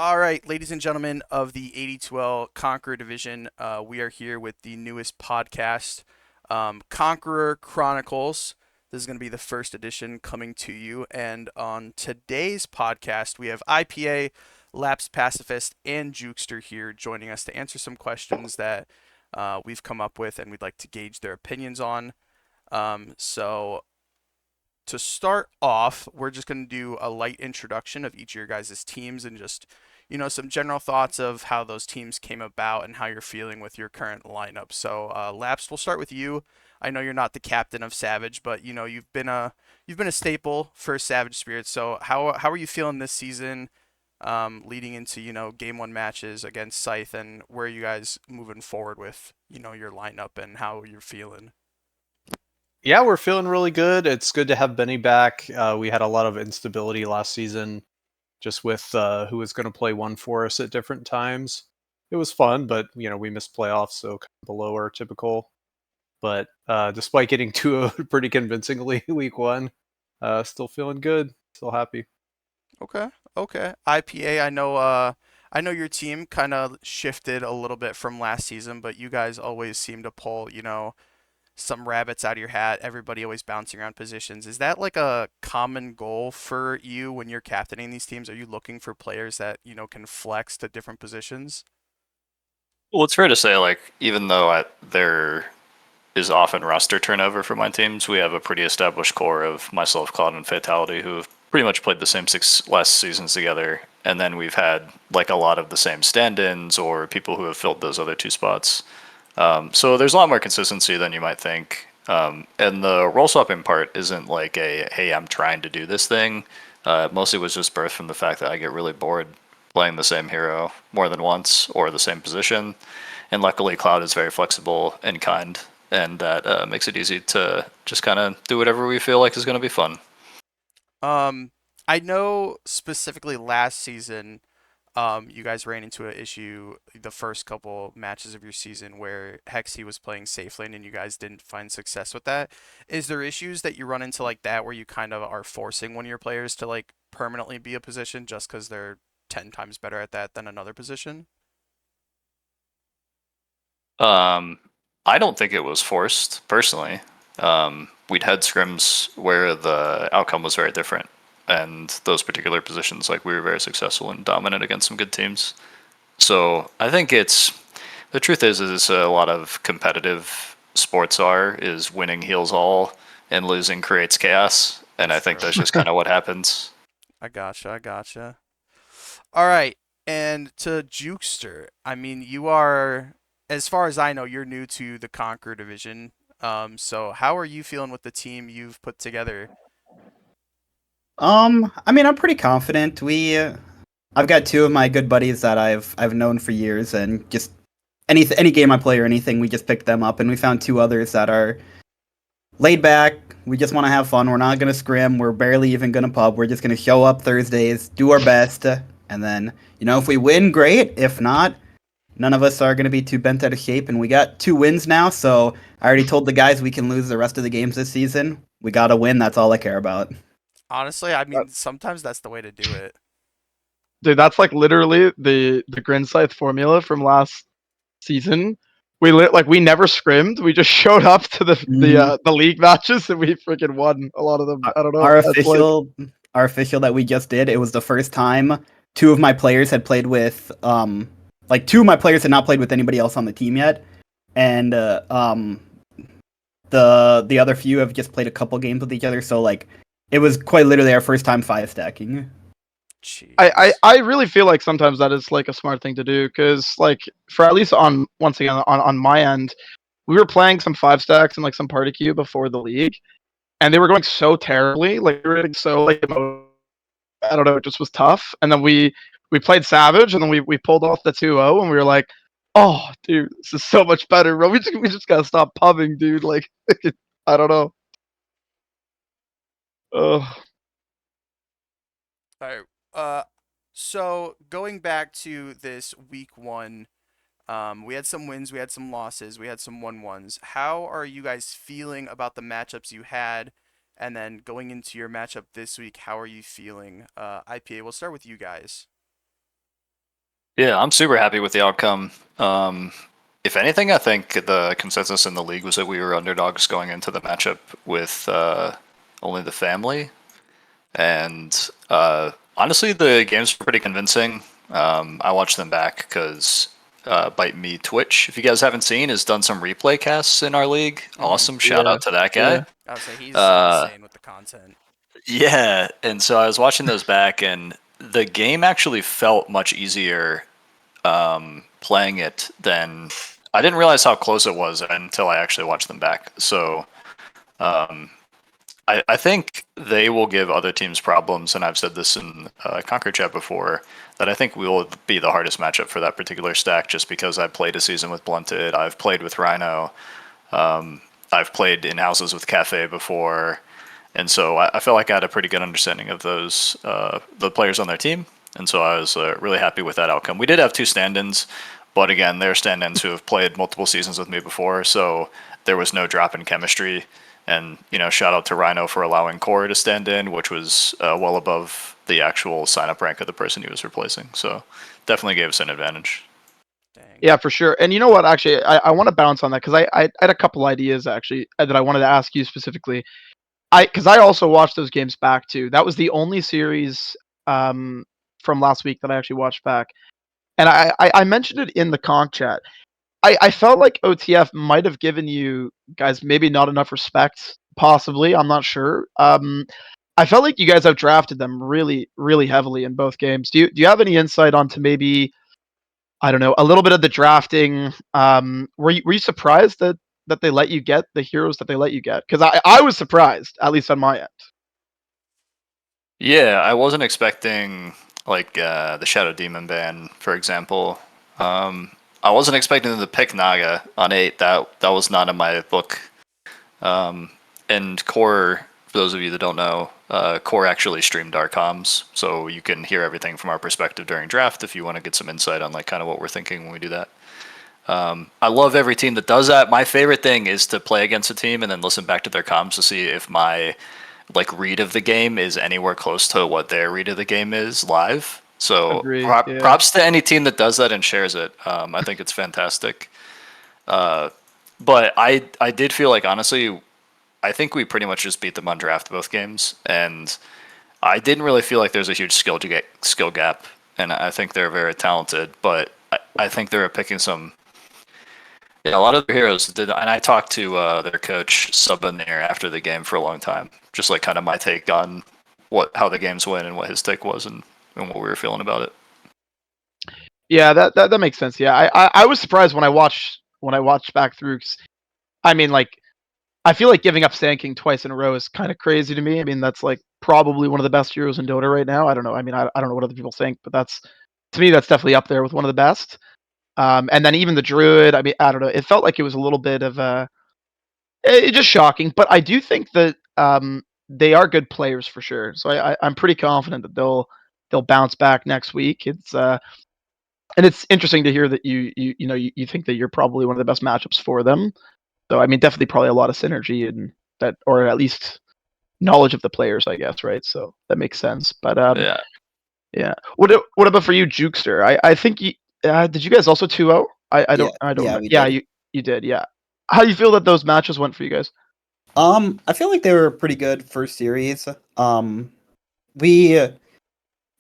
All right, ladies and gentlemen of the AD2L Conqueror Division, we are here with the newest podcast, Conqueror Chronicles. This is going to be the first edition coming to you. And on today's podcast, we have IPA, Lapsed Pacifist, and Jukester here joining us to answer some questions that we've come up with and we'd like to gauge their opinions on. So to start off, we're just going to do a light introduction of each of your guys' teams and just, some general thoughts of how those teams came about and how you're feeling with your current lineup. So, Laps, we'll start with you. I know you're not the captain of Savage, but you've been a staple for Savage Spirits. So, how are you feeling this season, leading into game one matches against Scythe, and where are you guys moving forward with your lineup and how you're feeling? Yeah, we're feeling really good. It's good to have Benny back. We had a lot of instability last season, just with who was going to play one for us at different times. It was fun, but we missed playoffs, so kind of below our typical. But despite getting 2-0 pretty convincingly week one, still feeling good. Still happy. Okay, okay. IPA, I know your team kind of shifted a little bit from last season, but you guys always seem to pull, some rabbits out of your hat. Everybody always bouncing around positions. Is that like a common goal for you when you're captaining these teams? Are you looking for players that, can flex to different positions? Well, it's fair to say, like, even though there is often roster turnover for my teams, we have a pretty established core of myself, Cloud, and Fatality who have pretty much played the same six last seasons together. And then we've had, like, a lot of the same stand ins or people who have filled those other two spots. So there's a lot more consistency than you might think. And the role swapping part isn't like hey, I'm trying to do this thing. Mostly was just birthed from the fact that I get really bored playing the same hero more than once or the same position. And luckily, Cloud is very flexible and kind, and that makes it easy to just kind of do whatever we feel like is going to be fun. Um, I know specifically last season, you guys ran into an issue the first couple matches of your season where Hexy was playing safe lane and you guys didn't find success with that. Is there issues that you run into like that where you kind of are forcing one of your players to like permanently be a position just because they're 10 times better at that than another position? Um, I don't think it was forced, personally. We'd had scrims where the outcome was very different, and those particular positions, like we were very successful and dominant against some good teams. So I think it's the truth is a lot of competitive sports is winning heals all and losing creates chaos, and I That's think true. that's just kind of what happens. I gotcha. I gotcha. All right. And to Jukester, I mean, you are, as far as I know, you're new to the Conquer division. So how are you feeling with the team you've put together? I'm pretty confident. I've got two of my good buddies that I've known for years, and just any game I play or anything, we just pick them up, and we found two others that are laid back. We just want to have fun. We're not gonna scrim. We're barely even gonna pub. We're just gonna show up Thursdays, do our best, and then if we win, great. If not, none of us are gonna be too bent out of shape. And we got two wins now, so I already told the guys we can lose the rest of the games this season. We gotta win. That's all I care about. Honestly, I That- mean, sometimes that's the way to do it. Dude, that's like literally the Grin Scythe formula from last season. We never scrimmed. We just showed up to the league matches and we freaking won a lot of them. our, I don't know. our That's like official our official that we just did, it was the first time two of my players had played with like two of my players had not played with anybody else on the team yet, and the other few have just played a couple games with each other, so like it was quite literally our first time five stacking. Jeez. I really feel like sometimes that is like a smart thing to do because like for at least on once again on my end, we were playing some five stacks and like some party queue before the league, and they were going so terribly. Like we were getting so like I don't know, it just was tough. And then we played Savage, and then we pulled off the 2-0, and we were like, oh, dude, this is so much better, bro. We just gotta stop pubbing, dude. Like, I don't know. Uh, All right. Uh, so going back to this week one, we had some wins, we had some losses, we had some 1-1s. How are you guys feeling about the matchups you had? And then going into your matchup this week, how are you feeling? IPA, we'll start with you guys. Yeah, I'm super happy with the outcome. If anything, I think the consensus in the league was that we were underdogs going into the matchup with only the family. And honestly, the games were pretty convincing. I watched them back because Bite Me Twitch, if you guys haven't seen, has done some replay casts in our league. Awesome. Shout Yeah, out to that yeah. guy. I would say he's Uh, insane with the content. yeah, and so I was watching those back, and the game actually felt much easier playing it than I didn't realize how close it was until I actually watched them back. So I think they will give other teams problems, and I've said this in Conquer Chat before, that I think we will be the hardest matchup for that particular stack just because I played a season with Blunted, I've played with Rhino, I've played in houses with Cafe before, and so I felt like I had a pretty good understanding of those the players on their team, and so I was really happy with that outcome. We did have two stand-ins, but again, they're stand-ins who have played multiple seasons with me before, so there was no drop in chemistry. And shout out to Rhino for allowing Core to stand in, which was well above the actual sign-up rank of the person he was replacing. So definitely gave us an advantage. Dang. Yeah, for sure. And you know what? Actually, I want to bounce on that because I had a couple ideas actually that I wanted to ask you specifically. Because I also watched those games back too. That was the only series from last week that I actually watched back, and I mentioned it in the conch chat. I felt like OTF might have given you guys maybe not enough respect, possibly. I'm not sure. I felt like you guys outdrafted them really, really heavily in both games. Do you have any insight onto maybe, I don't know, a little bit of the drafting? Were you surprised that they let you get the heroes that they let you get? Because I was surprised, at least on my end. Yeah, I wasn't expecting like the Shadow Demon ban, for example. I wasn't expecting them to pick Naga on 8. That was not in my book. And Core, for those of you that don't know, Core actually streamed our comms, so you can hear everything from our perspective during draft if you want to get some insight on like kind of what we're thinking when we do that. I love every team that does that. My favorite thing is to play against a team and then listen back to their comms to see if my like read of the game is anywhere close to what their read of the game is live. So Agree. Yeah. props to any team that does that and shares it. I think it's fantastic. But I did feel like honestly, I think we pretty much just beat them on draft both games, and I didn't really feel like there's a huge skill gap, and I think they're very talented. But I think they're picking some. Yeah, a lot of their heroes did, and I talked to their coach Subbanir after the game for a long time, just like kind of my take on how the games went and what his take was and what we were feeling about it. Yeah, that makes sense. Yeah, I was surprised when I watched back through. 'Cause, I mean, like, I feel like giving up Sand King twice in a row is kind of crazy to me. I mean, that's like probably one of the best heroes in Dota right now. I don't know. I mean, I don't know what other people think, but that's, to me, that's definitely up there with one of the best. And then even the Druid. I mean, I don't know. It felt like it was a little bit of just shocking. But I do think that they are good players for sure. So I'm pretty confident that they'll bounce back next week. And it's interesting to hear that you think that you're probably one of the best matchups for them. So I mean, definitely probably a lot of synergy and that, or at least knowledge of the players, I guess, right? So that makes sense. But Yeah. yeah. What about for you, Jukester? I think you did you guys also 2-0? I don't Yeah, remember. we Yeah, did. you did. Yeah. How do you feel that those matches went for you guys? I feel like they were pretty good first series. We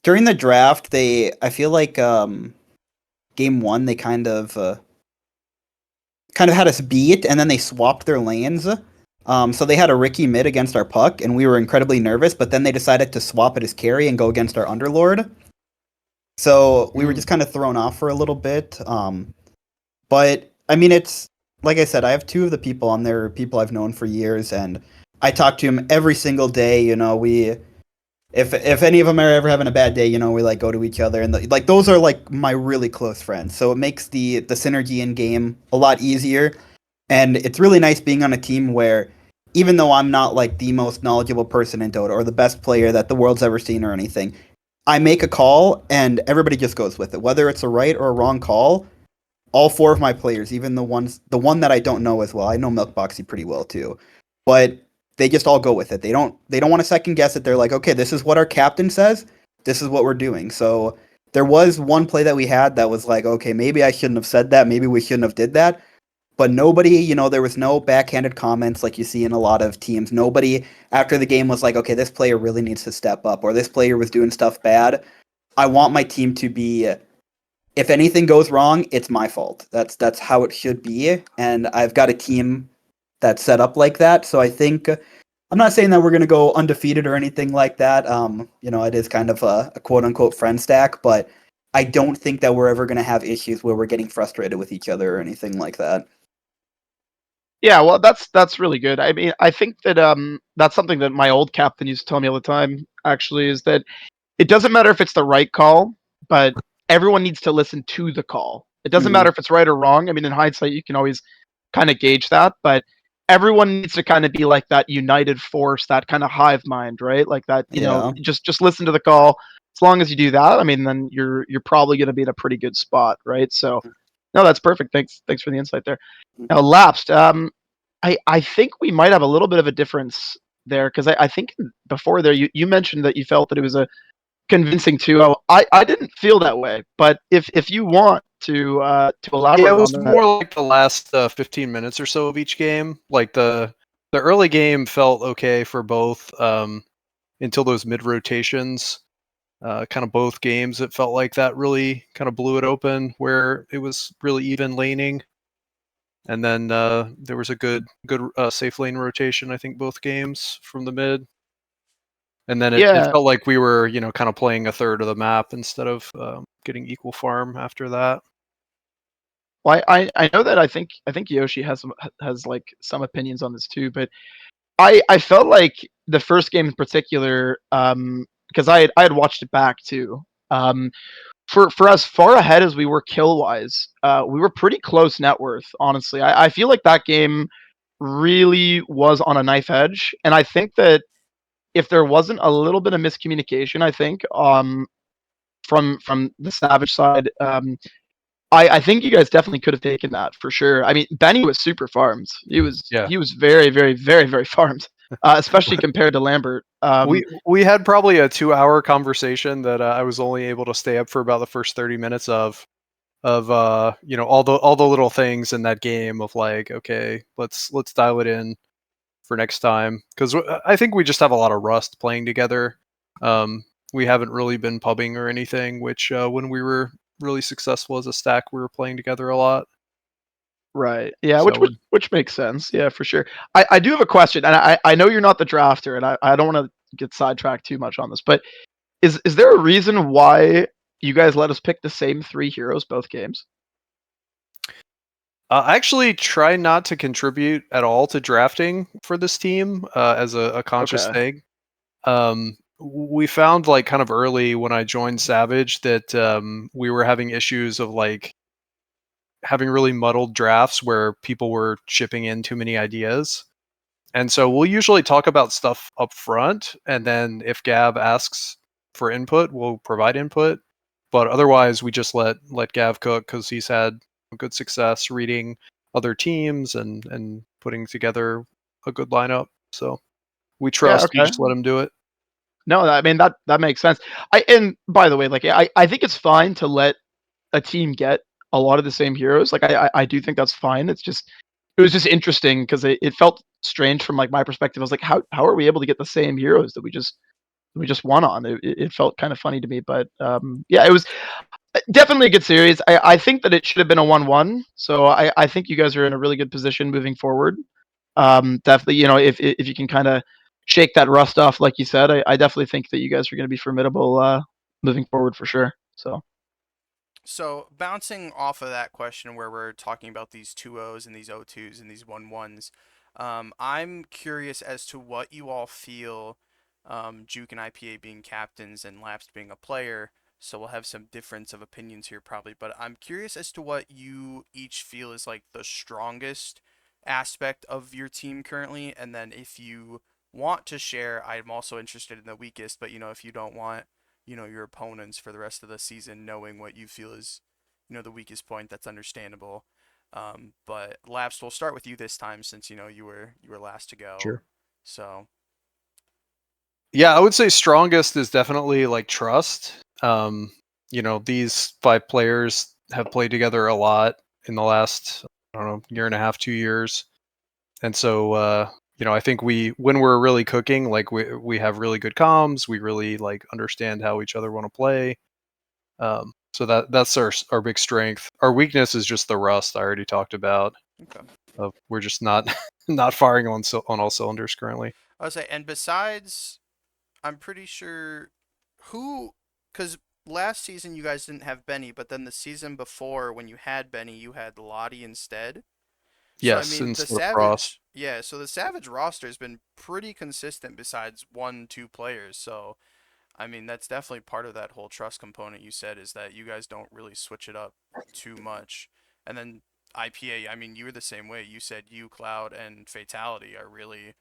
during the draft, I feel like game one they kind of had us beat, and then they swapped their lanes. So they had a Ricky mid against our Puck, and we were incredibly nervous. But then they decided to swap it as carry and go against our Underlord. So we were just kind of thrown off for a little bit. But I mean, it's like I said, I have two of the people on there, people I've known for years, and I talk to them every single day. If any of them are ever having a bad day, we like go to each other, and like those are like my really close friends. So it makes the synergy in game a lot easier, and it's really nice being on a team where even though I'm not like the most knowledgeable person in Dota or the best player that the world's ever seen or anything, I make a call and everybody just goes with it, whether it's a right or a wrong call. All four of my players, even the one that I don't know as well, I know Milkboxy pretty well too, but they just all go with it. They don't want to second guess it. They're like, okay, this is what our captain says. This is what we're doing. So there was one play that we had that was like, okay, maybe I shouldn't have said that, maybe we shouldn't have did that. But nobody, there was no backhanded comments like you see in a lot of teams. Nobody after the game was like, okay, this player really needs to step up, or this player was doing stuff bad. I want my team to be, if anything goes wrong, it's my fault. That's how it should be, and I've got a team that's set up like that. So I think I'm not saying that we're going to go undefeated or anything like that. It is kind of a quote unquote friend stack, but I don't think that we're ever going to have issues where we're getting frustrated with each other or anything like that. Yeah, well, that's really good. I mean, I think that that's something that my old captain used to tell me all the time. Actually, is that it doesn't matter if it's the right call, but everyone needs to listen to the call. It doesn't Mhm. matter if it's right or wrong. I mean, in hindsight, you can always kind of gauge that, but everyone needs to kind of be like that united force, that kind of hive mind, right? Like that, Yeah. just listen to the call. As long as you do that, I mean, then you're probably going to be in a pretty good spot, right? So, no, that's perfect. Thanks for the insight there. Now, lapsed. I think we might have a little bit of a difference there because I think before there you mentioned that you felt that it was a convincing 2-0. I didn't feel that way, but if you want to Yeah, it elaborate on was that. more like the last 15 minutes or so of each game. Like the early game felt okay for both until those mid rotations. Kind of both games, it felt like that really kind of blew it open where it was really even laning. And then there was a good safe lane rotation, I think, both games from the mid. And then it Yeah, felt like we were, kind of playing a third of the map instead of getting equal farm after that. well, I know that I think Yoshi has like some opinions on this too, but I felt like the first game in particular, because I had watched it back too. For as far ahead as we were kill wise, we were pretty close net worth. Honestly, I feel like that game really was on a knife edge, and I think that if there wasn't a little bit of miscommunication, I think from the Savage side, I think you guys definitely could have taken that for sure. I mean, Benny was super farmed. He was Yeah. he was very very very very farmed, especially compared to Lambert. We had probably a 2-hour conversation that I was only able to stay up for about the first 30 minutes of all the little things in that game of like, okay, let's dial it in for next time, because I think we just have a lot of rust playing together. We haven't really been pubbing or anything, which when we were really successful as a stack, we were playing together a lot. Right. Yeah, which So which which makes sense. Yeah, for sure. I do have a question, and I know you're not the drafter, and I don't want to get sidetracked too much on this, but is there a reason why you guys let us pick the same three heroes both games? I actually try not to contribute at all to drafting for this team as a conscious Okay. thing. We found like kind of early when I joined Savage that we were having issues of like having really muddled drafts where people were chipping in too many ideas. And so we'll usually talk about stuff up front, and then if Gav asks for input, we'll provide input. But otherwise, we just let Gav cook because he's had good success reading other teams and putting together a good lineup. So we Yeah. trust. We Okay. just let him do it. No, I mean that makes sense. And by the way, like I think it's fine to let a team get a lot of the same heroes. Like I do think that's fine. It was just interesting because it felt strange from like my perspective. I was like, how are we able to get the same heroes that we just won on? It felt kind of funny to me, but yeah, it was definitely a good series. I think that it should have been a 1-1. So I think you guys are in a really good position moving forward. Definitely, if you can kind of shake that rust off, like you said, I definitely think that you guys are going to be formidable moving forward for sure. So So bouncing off of that question where we're talking about these 2-0s and these 0-2s and these 1-1s, I'm curious as to what you all feel, Juke and IPA being captains and Lapsed being a player. So we'll have some difference of opinions here probably, but I'm curious as to what you each feel is like the strongest aspect of your team currently, and then if you want to share, I'm also interested in the weakest, but if you don't want your opponents for the rest of the season knowing what you feel is the weakest point, that's understandable. But Laps, we'll start with you this time since you were last to go. Sure. So Yeah, I would say strongest is definitely like trust. these 5 players have played together a lot in the last, I don't know, year and a half, 2 years. And so, I think when we're really cooking, like we have really good comms, we really like understand how each other want to play. So that's our big strength. Our weakness is just the rust I already talked about. Okay. We're just not not firing on all cylinders currently. I would say, and besides, I'm pretty sure because last season you guys didn't have Benny, but then the season before when you had Benny, you had Lottie instead. So I Yes, mean, the instead of Frost. Savage, yeah. So the Savage roster has been pretty consistent besides 1, 2 players. So I mean, that's definitely part of that whole trust component you said is that you guys don't really switch it up too much. And then IPA, I mean, you were the same way. You said you, Cloud, and Fatality are really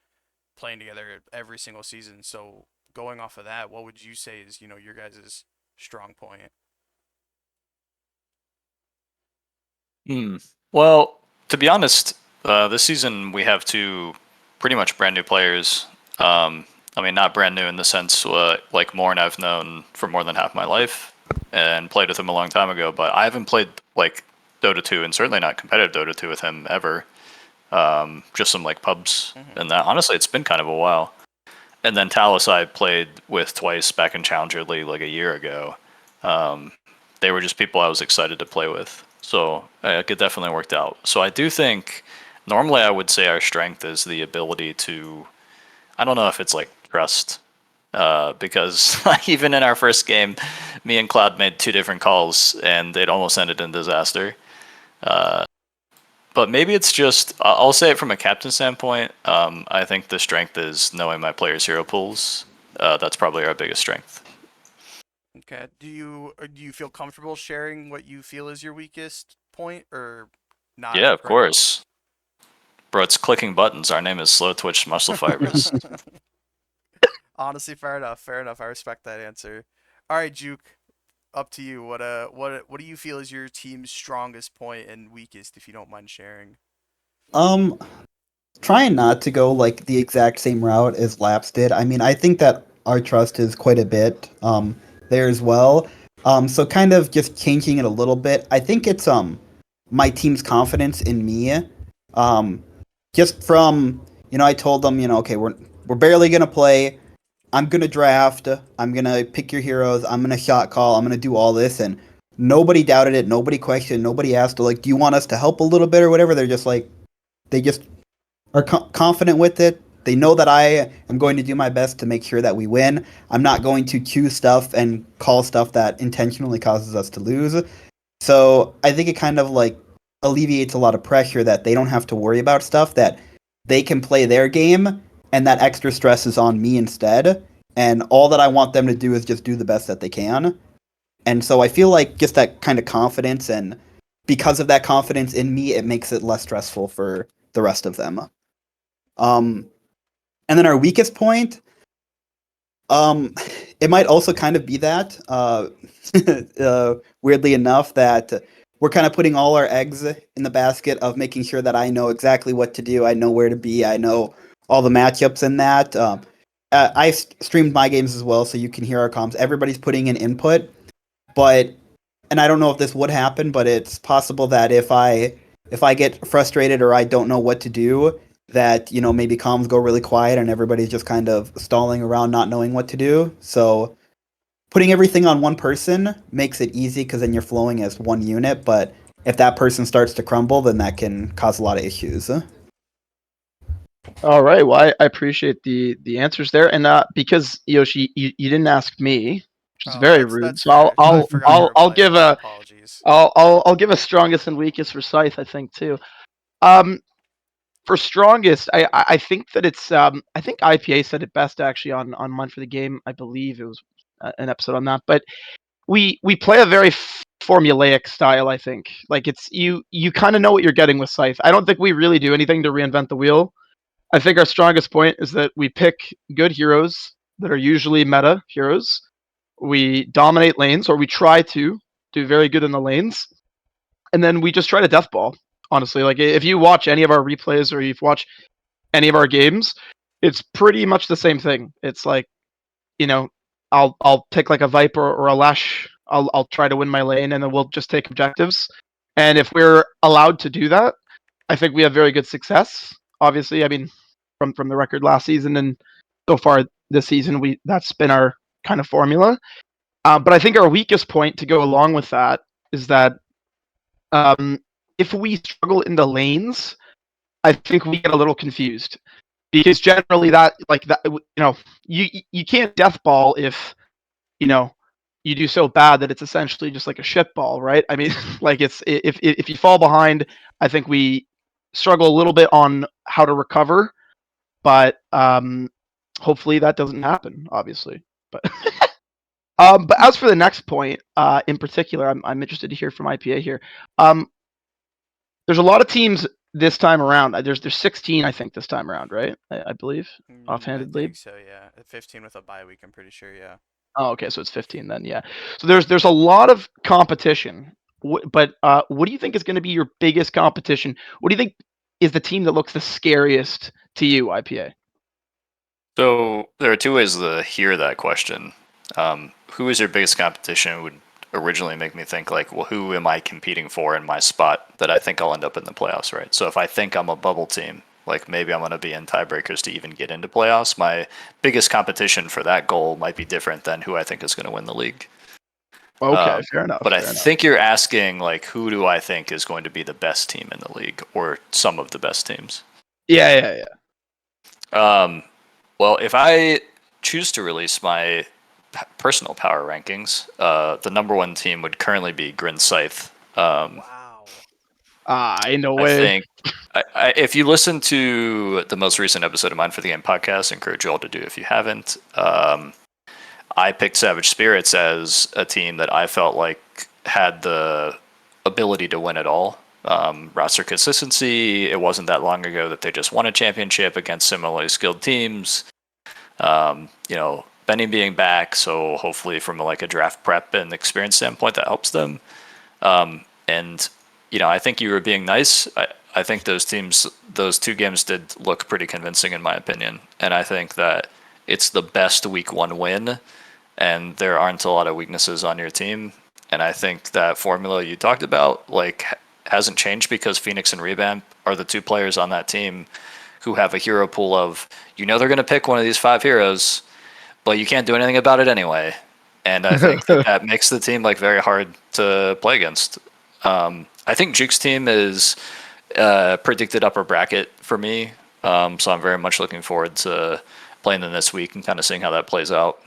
playing together every single season. So going off of that, what would you say is, your guys' strong point? Well, to be honest, this season we have 2 pretty much brand new players. I mean, not brand new in the sense like Morn I've known for more than half my life and played with him a long time ago, but I haven't played like Dota 2 and certainly not competitive Dota 2 with him ever. Just some like pubs and that. Honestly, it's been kind of a while. And then Talus I played with twice back in Challenger League like a year ago. They were just people I was excited to play with. So it definitely worked out. So I do think normally I would say our strength is the ability to, I don't know if it's like trust, because even in our first game, me and Cloud made 2 different calls and it almost ended in disaster. But maybe it's just, I'll say it from a captain standpoint. I think the strength is knowing my players' hero pools. That's probably our biggest strength. Okay. Do you feel comfortable sharing what you feel is your weakest point or not? Yeah, of right now? course. Bro, it's clicking buttons. Our name is Slow Twitch Muscle Fibers. Honestly, fair enough. Fair enough. I respect that answer. All right, Juke, up to you. What do you feel is your team's strongest point and weakest, if you don't mind sharing? Um, Trying not to go like the exact same route as Laps did. I mean, I think that our trust is quite a bit there as well. So kind of just changing it a little bit. I think it's my team's confidence in me. Um, just from I told them okay we're barely gonna play. I'm gonna draft. I'm gonna pick your heroes. I'm gonna shot call. I'm gonna do all this, and nobody doubted it. Nobody questioned. Nobody asked like, do you want us to help a little bit or whatever? They're just like they just are confident with it. They know that I am going to do my best to make sure that we win. I'm not going to choose stuff and call stuff that intentionally causes us to lose. So I think it kind of like alleviates a lot of pressure that they don't have to worry about stuff, that they can play their game and that extra stress is on me instead. And all that I want them to do is just do the best that they can. And so I feel like just that kind of confidence, and because of that confidence in me, it makes it less stressful for the rest of them. Um, and then our weakest point, it might also kind of be that, weirdly enough, that we're kind of putting all our eggs in the basket of making sure that I know exactly what to do. I know where to be. I know all the matchups in that. I streamed my games as well, so you can hear our comms. Everybody's putting in input, but and I don't know if this would happen, but it's possible that if I get frustrated or I don't know what to do, that maybe comms go really quiet and everybody's just kind of stalling around, not knowing what to do. So putting everything on one person makes it easy because then you're flowing as one unit. But if that person starts to crumble, then that can cause a lot of issues. All right. Well, I appreciate the answers there, and because Yoshi, you didn't ask me, which is Oh, very that's rude. that's So fair. I forgot to I'll reply to give that. a Apologies. I'll give a strongest and weakest for Scythe. I think too. Um, for strongest, I think that it's I think IPA said it best actually on Month for the Game. I believe it was an episode on that, but we play a very formulaic style. I think like it's you kind of know what you're getting with Scythe. I don't think we really do anything to reinvent the wheel. I think our strongest point is that we pick good heroes that are usually meta heroes. We dominate lanes, or we try to do very good in the lanes, and then we just try to deathball. Honestly, like if you watch any of our replays or you've watched any of our games, it's pretty much the same thing. It's like, you know, I'll pick like a Viper or a Lash I'll try to win my lane, and then we'll just take objectives. And if we're allowed to do that, I think we have very good success. Obviously, I mean, from the record last season and so far this season, that's been our kind of formula. But I think our weakest point to go along with that is that if we struggle in the lanes, I think we get a little confused because generally you can't death ball if you do so bad that it's essentially just like a shit ball, right? I mean, like it's if you fall behind, I think we struggle a little bit on how to recover, but hopefully that doesn't happen, obviously. But but as for the next point, in particular, I'm interested to hear from IPA here. There's a lot of teams this time around. There's 16, I think, this time around, right? I believe, offhandedly. I think so, yeah. 15 with a bye week, I'm pretty sure, yeah. Oh, okay, so it's 15 then, yeah. So there's a lot of competition. But what do you think is going to be your biggest competition? What do you think is the team that looks the scariest to you, IPA? So there are two ways to hear that question. Who is your biggest competition would originally make me think like, well, who am I competing for in my spot that I think I'll end up in the playoffs, right? So if I think I'm a bubble team, like maybe I'm going to be in tiebreakers to even get into playoffs, my biggest competition for that goal might be different than who I think is going to win the league. Okay, fair enough. But I think you're asking like, who do I think is going to be the best team in the league, or some of the best teams? Yeah. Well, if I choose to release my personal power rankings, the number one team would currently be Grin Scythe. Wow. Ain't no I way. think if you listen to the most recent episode of Mine for the Game podcast, I encourage you all to do if you haven't. I picked Savage Spirits as a team that I felt like had the ability to win it all. Roster consistency, it wasn't that long ago that they just won a championship against similarly skilled teams. Benny being back, so hopefully from like a draft prep and experience standpoint, that helps them. And I think you were being nice. I think those two games did look pretty convincing in my opinion, and I think that it's the best week one win, and there aren't a lot of weaknesses on your team. And I think that formula you talked about like hasn't changed because Phoenix and Revamp are the two players on that team who have a hero pool of, they're going to pick one of these 5 heroes, but you can't do anything about it anyway. And I think that makes the team like very hard to play against. I think Juke's team is predicted upper bracket for me, so I'm very much looking forward to playing them this week and kind of seeing how that plays out.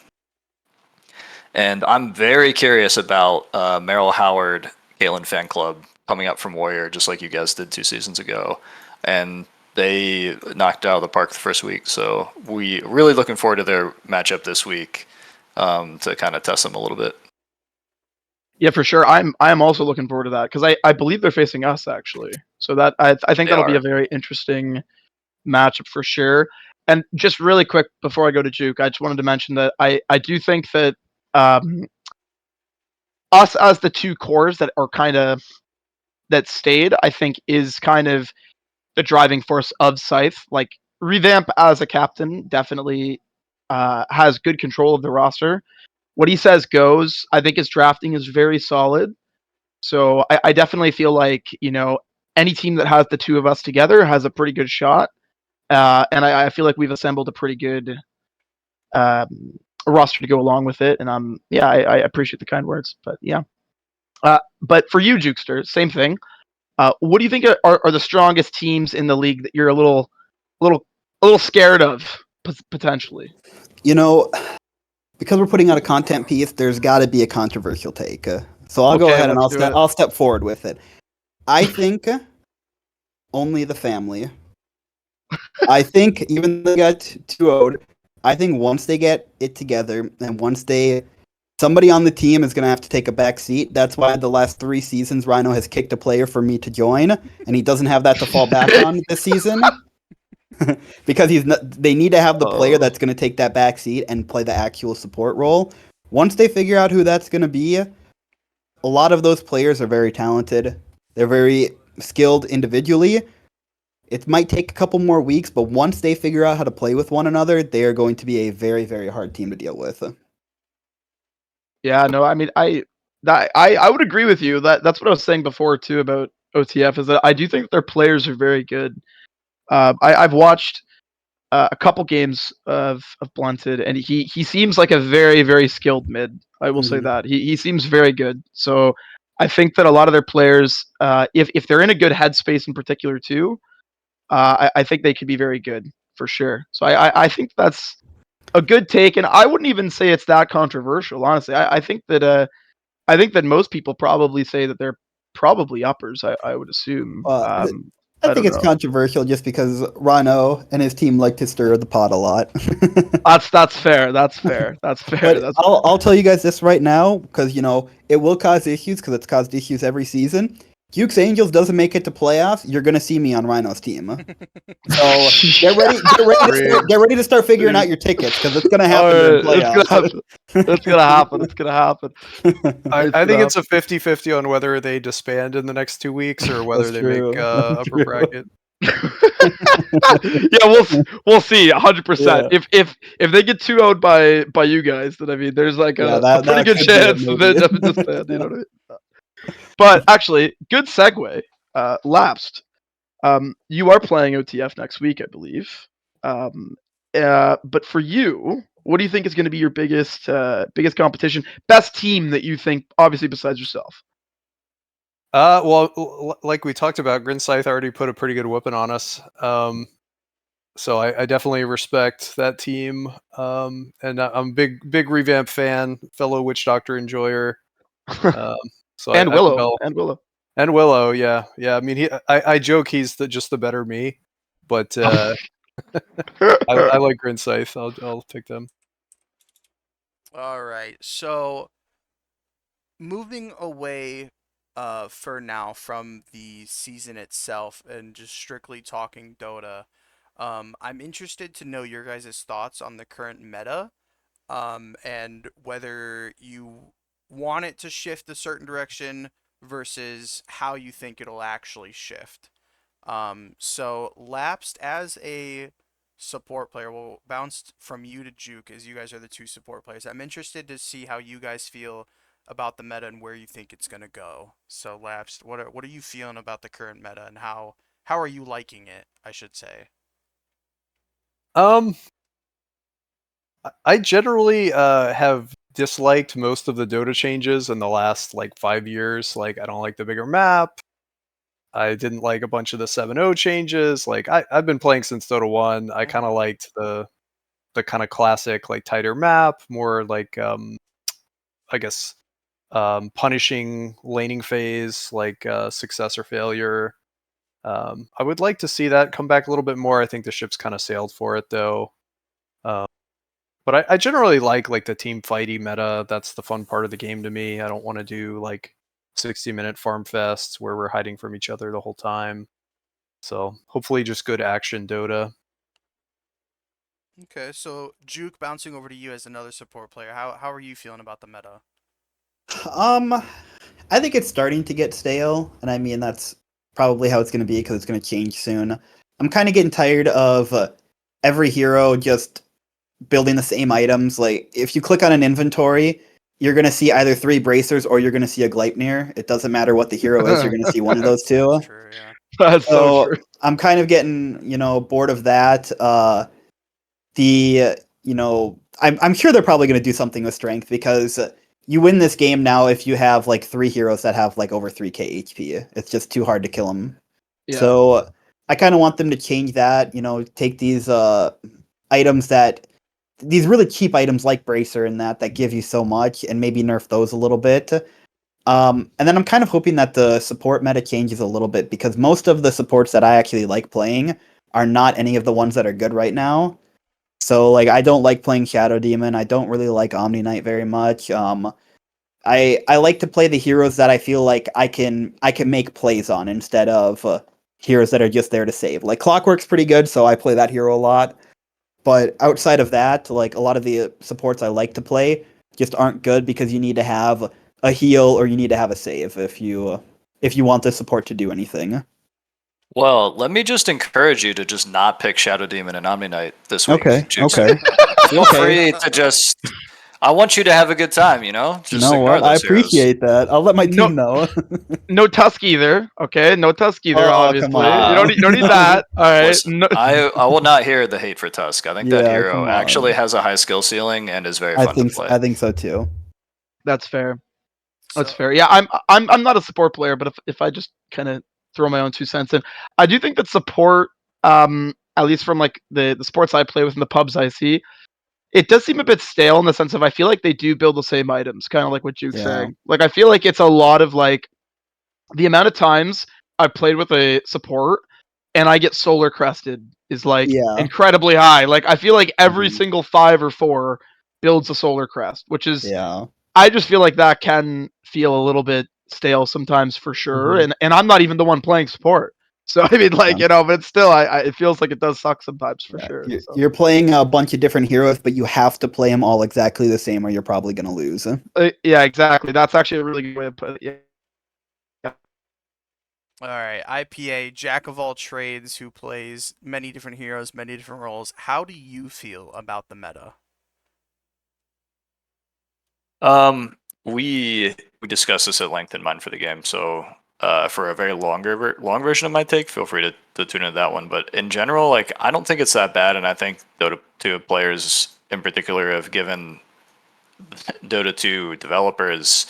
And I'm very curious about Merrill Howard, Galen Fan Club coming up from Warrior, just like you guys did 2 seasons ago. And they knocked out of the park the first week. So we really looking forward to their matchup this week to kind of test them a little bit. Yeah, for sure. I'm also looking forward to that because I believe they're facing us actually. So that I think that'll be a very interesting matchup for sure. And just really quick before I go to Juke, I just wanted to mention that I do think that us as the 2 cores that are kind of that stayed, I think is kind of the driving force of Scythe. Like Revamp as a captain definitely has good control of the roster. What he says goes. I think his drafting is very solid. So I definitely feel like, any team that has the 2 of us together has a pretty good shot. And I feel like we've assembled a pretty good roster to go along with it. And I appreciate the kind words. But yeah. But for you, Jukester, same thing. What do you think are the strongest teams in the league that you're a little scared of potentially? Because we're putting out a content piece, there's got to be a controversial take. So I'll go ahead and I'll step forward with it. I think only the family. I think even though they got 2-0'd, I think once they get it together and somebody on the team is going to have to take a back seat. That's why the last 3 seasons Rhino has kicked a player for me to join, and he doesn't have that to fall back on this season. Because they need to have the player that's going to take that back seat and play the actual support role. Once they figure out who that's going to be, a lot of those players are very talented. They're very skilled individually. It might take a couple more weeks, but once they figure out how to play with one another, they are going to be a very, very hard team to deal with. Yeah, no, I mean, I would agree with you. That's what I was saying before too about OTF, is that I do think their players are very good. I've watched a couple games of Blunted, and he seems like a very, very skilled mid. I will say Mhm. that he seems very good. So I think that a lot of their players, if they're in a good headspace in particular too, I think they could be very good for sure. So I think that's a good take, and I wouldn't even say it's that controversial. Honestly, I think that most people probably say that they're probably uppers. I would assume. I I think don't it's know. controversial just because Rano and his team like to stir the pot a lot. That's fair. That's fair. That's fair. But That's I'll tell you guys this right now because it will cause issues because it's caused issues every season. Duke's Angels doesn't make it to playoffs. You're gonna see me on Rhino's team. So get ready to start figuring out your tickets because it's gonna happen during Oh, it's gonna playoffs. happen. It's gonna happen. It's gonna happen. I think it's a 50-50 on whether they disband in the next 2 weeks or whether That's they true. make That's upper true. bracket. Yeah, we'll see. 100%. Yeah. If they get 2-0'd by you guys, then I mean, there's like Yeah, a pretty that good could be it, chance that they maybe. disband. You know what I mean? But actually, good segue. Lapsed. You are playing OTF next week, I believe. But for you, what do you think is going to be your biggest competition, best team that you think, obviously besides yourself? Well, like we talked about, Grinsythe already put a pretty good whooping on us. So I definitely respect that team. And I'm a big revamp fan, fellow Witch Doctor enjoyer. So And I think Willow, I'll and Willow. and Willow, yeah. I mean, I joke he's just the better me, but I like Grinsythe. I'll pick them. All right. So moving away for now from the season itself and just strictly talking Dota, I'm interested to know your guys' thoughts on the current meta, and whether you want it to shift a certain direction versus how you think it'll actually shift. So Lapsed as a support player, will bounce from you to Juke as you guys are the two support players. I'm interested to see how you guys feel about the meta and where you think it's gonna go. So Lapsed, what are you feeling about the current meta and how are you liking it, I should say? Um, I generally have disliked most of the Dota changes in the last like 5 years. Like I don't like the bigger map. I didn't like a bunch of the 7.0 changes. Like I've been playing since Dota 1. I kind of Mhm. liked the kind of classic like tighter map, more like I guess punishing laning phase like success or failure. I would like to see that come back a little bit more. I think the ship's kind of sailed for it though. Um, but I generally like the team fighty meta. That's the fun part of the game to me. I don't want to do like 60-minute farm fests where we're hiding from each other the whole time. So hopefully just good action Dota. Okay, so Juke, bouncing over to you as another support player. How are you feeling about the meta? Um, I think it's starting to get stale, and I mean that's probably how it's going to be because it's going to change soon. I'm kind of getting tired of every hero just building the same items. Like if you click on an inventory, you're going to see either three bracers or you're going to see a Gleipnir. It doesn't matter what the hero is, you're going to see one of those That's two. true, yeah. That's so So true. I'm kind of getting, bored of that. I'm sure they're probably going to do something with strength because you win this game now if you have like three heroes that have like over 3k HP. It's just too hard to kill them. Yeah. So I kind of want them to change that. Take these items these really cheap items like Bracer and that give you so much, and maybe nerf those a little bit. And then I'm kind of hoping that the support meta changes a little bit because most of the supports that I actually like playing are not any of the ones that are good right now. So like I don't like playing Shadow Demon. I don't really like Omni Knight very much. I like to play the heroes that I feel like I can make plays on instead of heroes that are just there to save. Like Clockwork's pretty good, so I play that hero a lot. But outside of that, like a lot of the supports I like to play just aren't good because you need to have a heal or you need to have a save if you want the support to do anything. Well, let me just encourage you to just not pick Shadow Demon and Omni Knight this week. Okay. Jukes. Okay. Feel Okay. free to just. I want you to have a good time, You Just know ignore what? I those heroes. appreciate that. I'll let my No- team know. No Tusk either. Okay, no Tusk either. Oh, come Obviously, you on. don't need that. All right. Listen, No, I will not hear the hate for Tusk. I think that Yeah, hero come actually on. has a high skill ceiling and is very I fun to think play. I think so too. that's fair. That's So fair. Yeah, I'm not a support player, but if I just kind of throw my own 2 cents in, I do think that support, at least from like the sports I play with and the pubs I see, it does seem a bit stale in the sense of I feel like they do build the same items, kind of like what Juke's Yeah. saying. Like I feel like it's a lot of like the amount of times I've played with a support and I get solar crested is like Yeah. incredibly high. Like I feel like every Mhm. single 5 or 4 builds a solar crest, which is Yeah. I just feel like that can feel a little bit stale sometimes for sure. Mhm. And I'm not even the one playing support. So I mean like, Yeah. but still I it feels like it does suck sometimes for Yeah. sure. You're, So you're playing a bunch of different heroes, but you have to play them all exactly the same, or you're probably gonna lose. yeah, exactly. That's actually a really good way to put it. Yeah. all right, IPA, jack of all trades, who plays many different heroes, many different roles. How do you feel about the meta? We discussed this at length in Mind for the Game. So, for a very long version of my take, feel free to tune into that one. But in general, like I don't think it's that bad, and I think Dota 2 players in particular have given Dota 2 developers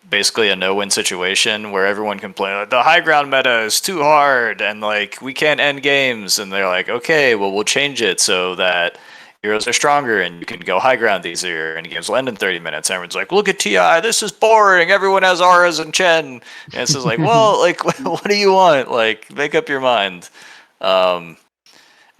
basically a no-win situation where everyone can play like, the high ground meta is too hard and like we can't end games, and they're like, okay, well we'll change it so that heroes are stronger and you can go high ground easier and games will end in 30 minutes. Everyone's like, look at TI, this is boring, everyone has auras and Chen, and it's just like, well, like what do you want? Like make up your mind. um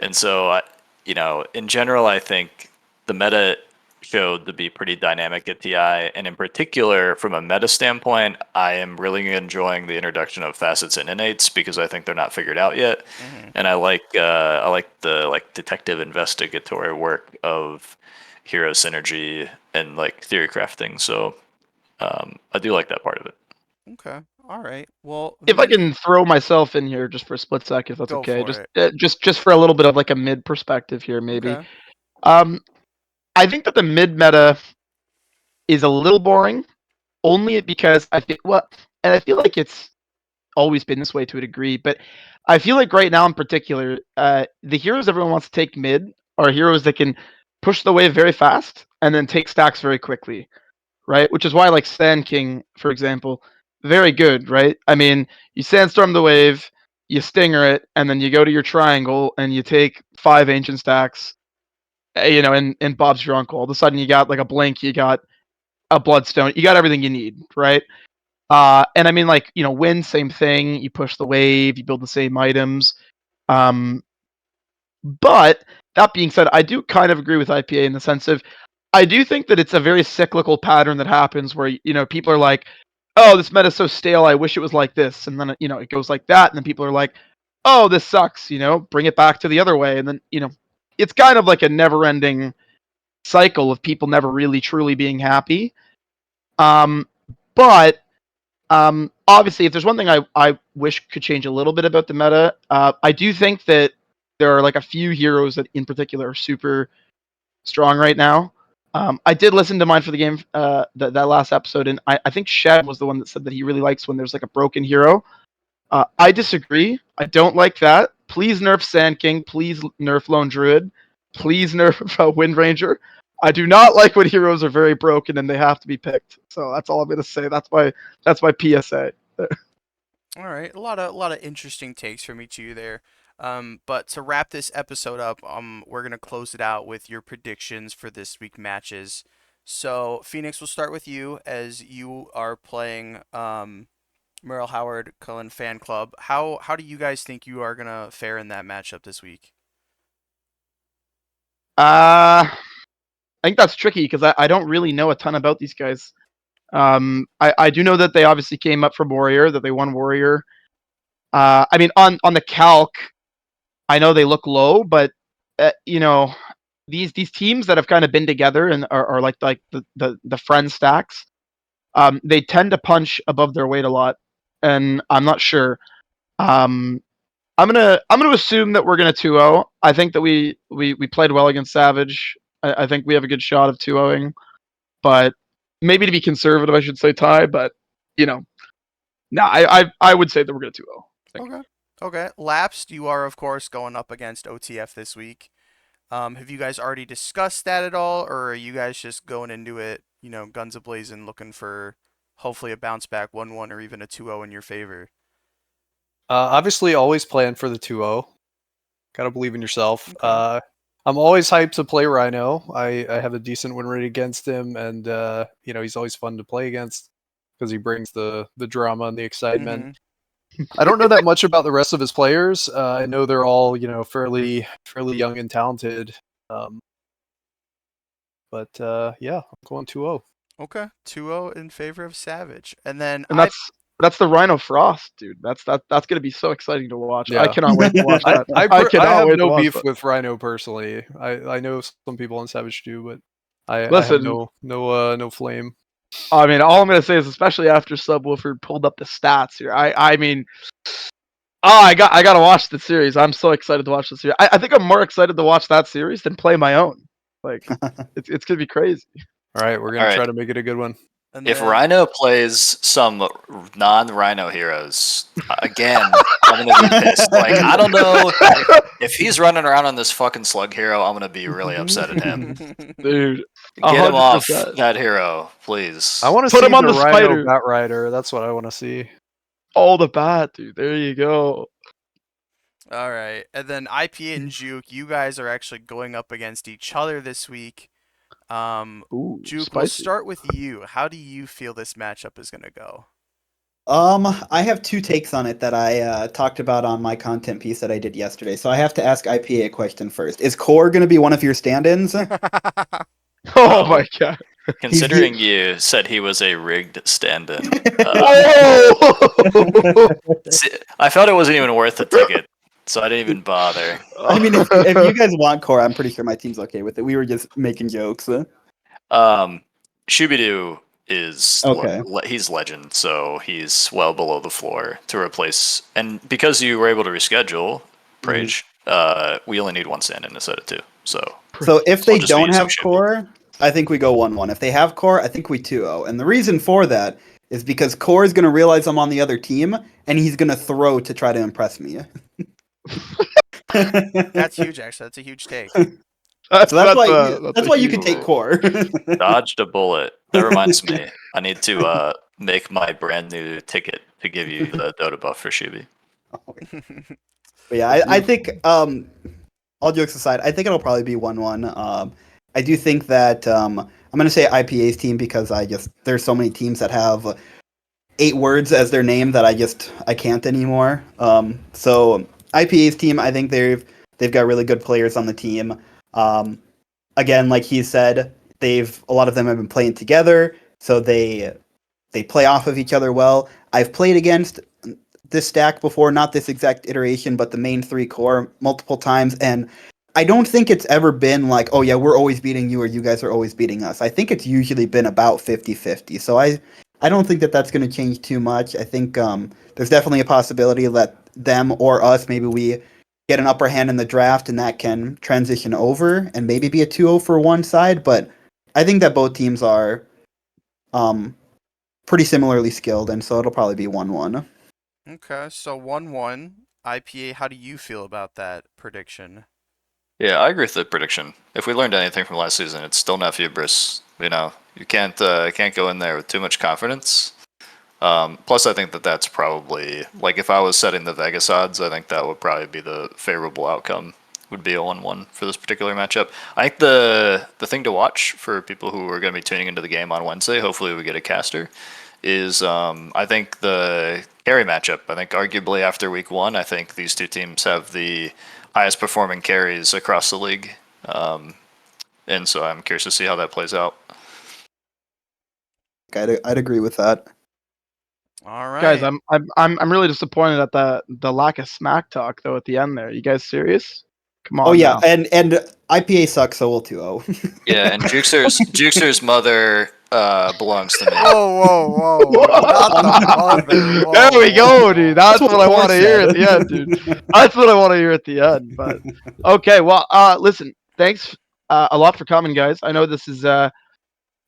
and so, in general, I think the meta showed to be pretty dynamic at TI, and in particular, from a meta standpoint, I am really enjoying the introduction of facets and innates because I think they're not figured out yet, Mm-hmm. and I like the like detective investigatory work of hero synergy and like theory crafting. So I do like that part of it. Okay. All right. Well, If I then can throw myself in here just for a split sec, if that's go okay, for just it. just for a little bit of like a mid perspective here, maybe. Okay. Um, I think that the mid meta is a little boring, only because and I feel like it's always been this way to a degree, but I feel like right now in particular, the heroes everyone wants to take mid are heroes that can push the wave very fast and then take stacks very quickly, right? Which is why like Sand King, for example, very good, right? I mean, you sandstorm the wave, you stinger it, and then you go to your triangle and you take 5 ancient stacks, and Bob's your uncle. All of a sudden you got like a blink, you got a bloodstone, you got everything you need, right? And I mean, like, win, same thing. You push the wave, you build the same items. Um, but that being said, I do kind of agree with IPA in the sense of I do think that it's a very cyclical pattern that happens where people are like, "Oh, this meta's so stale. I wish it was like this," and then it goes like that, and then people are like, "Oh, this sucks." Bring it back to the other way, and then it's kind of like a never-ending cycle of people never really truly being happy. Um, but obviously, if there's one thing I wish could change a little bit about the meta, I do think that there are like a few heroes that in particular are super strong right now. I did listen to Mind for the Game, that last episode, and I think Shed was the one that said that he really likes when there's like a broken hero. I disagree. I don't like that. Please nerf Sand King. Please nerf Lone Druid. Please nerf Wind Ranger. I do not like when heroes are very broken and they have to be picked. So that's all I'm gonna say. That's my PSA. All right. A lot of interesting takes from each of you there. But to wrap this episode up, we're gonna close it out with your predictions for this week matches. So Phoenix, we'll start with you as you are playing Merle Howard Cullen Fan Club. How do you guys think you are gonna fare in that matchup this week? I think that's tricky because I don't really know a ton about these guys. I do know that they obviously came up from Warrior, that they won Warrior. I mean, on the calc, I know they look low, but these teams that have kind of been together and are like the friend stacks, they tend to punch above their weight a lot, and I'm not sure. Um, I'm gonna assume that we're gonna 2-0. I think that we played well against Savage. I think we have a good shot of 2-0ing. but maybe to be conservative, I should say tie. But no, I would say that we're gonna 2-0. Okay. Okay. Lapsed, you are, of course, going up against OTF this week. Have you guys already discussed that at all, or are you guys just going into it, guns a-blazing, looking for hopefully a bounce back 1-1 or even a 2-0 in your favor? Obviously, always plan for the 2-0. Gotta believe in yourself. Okay. I'm always hyped to play Rhino. I have a decent win rate against him, and he's always fun to play against because he brings the drama and the excitement. Mhm. I don't know that much about the rest of his players. I know they're all fairly young and talented. But yeah, I'm going 2-0. Okay. 2-0 in favor of Savage. And then And that's the Rhino Frost, dude. That's gonna be so exciting to watch. I Yeah. cannot wait to watch that. I cannot have wait to no watch beef that. with Rhino personally. I know some people on Savage do, but I have Listen, no flame. I mean, all I'm gonna say is, especially after Subwoofer pulled up the stats here, I mean, I gotta watch the series. I'm so excited to watch the series. I think I'm more excited to watch that series than play my own. Like, it's gonna be crazy. All right, we're gonna try to make it a good one. and If then- Rhino plays some non-Rhino heroes, again, I'm gonna be pissed. Like, I don't know if he's running around on this fucking slug hero. I'm gonna be really upset at him. Dude, Get him off 100%. that hero, please. I want to Put see him on the the Rhino spider. Bat Rider. That's what I want to see. all the bat, dude. There you go. All right. And then IPA and Juke, you guys are actually going up against each other this week. Ooh, Juke, we'll spicy. start with you. How do you feel this matchup is going to go? I have two takes on it that I talked about on my content piece that I did yesterday. So I have to ask IPA a question first. Is Core going to be one of your stand-ins? Oh my god. Considering you said he was a rigged stand-in, Oh! I felt it wasn't even worth the ticket, so I didn't even bother. I mean, if you guys want Core, I'm pretty sure my team's okay with it. We were just making jokes. Shubidoo is Okay. he's legend, so he's well below the floor to replace. And because you were able to reschedule Prage, we only need one stand-in instead of two. So if they We'll just be don't using have Shubidoo. Core, I think we go 1-1. If they have Core, I think we 2-0. And the reason for that is because Core is going to realize I'm on the other team, and he's going to throw to try to impress me. That's huge, actually. That's a huge take. That's why you can take Core. dodged a bullet. That reminds me, I need to make my brand new ticket to give you the Dota buff for Shubi. But yeah, I think all jokes aside, I think it'll probably be 1-1. I do think that I'm going to say IPA's team because there's so many teams that have 8 words as their name that I can't anymore. So IPA's team, I think they've got really good players on the team. Again, like he said, a lot of them have been playing together, so they play off of each other well. I've played against this stack before, not this exact iteration, but the main 3 core multiple times, and I don't think it's ever been like, oh yeah, we're always beating you or you guys are always beating us. I think it's usually been about 50-50. So I don't think that that's going to change too much. I think there's definitely a possibility that them or us, maybe we get an upper hand in the draft and that can transition over and maybe be a 2-0 for one side. But I think that both teams are pretty similarly skilled, and so it'll probably be 1-1. Okay, so 1-1. IPA, how do you feel about that prediction? Yeah, I agree with the prediction. If we learned anything from last season, it's still not hubris. You can't go in there with too much confidence. Plus, I think that's probably, like, if I was setting the Vegas odds, I think that would probably be the favorable outcome. Would be a 1-1 for this particular matchup. I think the thing to watch for people who are going to be tuning into the game on Wednesday, hopefully we get a caster, is I think the carry matchup. I think arguably after week 1, I think these two teams have the highest performing carries across the league, and so I'm curious to see how that plays out. I'd agree with that. All right. Guys, I'm really disappointed at the lack of smack talk though at the end there. You guys serious? Come on. Oh yeah, now. and IPA sucks, so we'll 2-0. Yeah, and Jukester's mother belongs to me. Whoa. Not the mother. Whoa, There we go, dude. That's what I Core want to hear said. at the end, dude. That's what I want to hear at the end. But okay, well, listen, thanks a lot for coming, guys. I know this is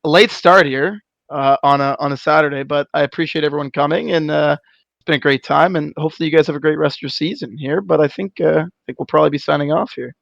a late start here on a Saturday, but I appreciate everyone coming, and it's been a great time. And hopefully, you guys have a great rest of your season here. But I think we'll probably be signing off here.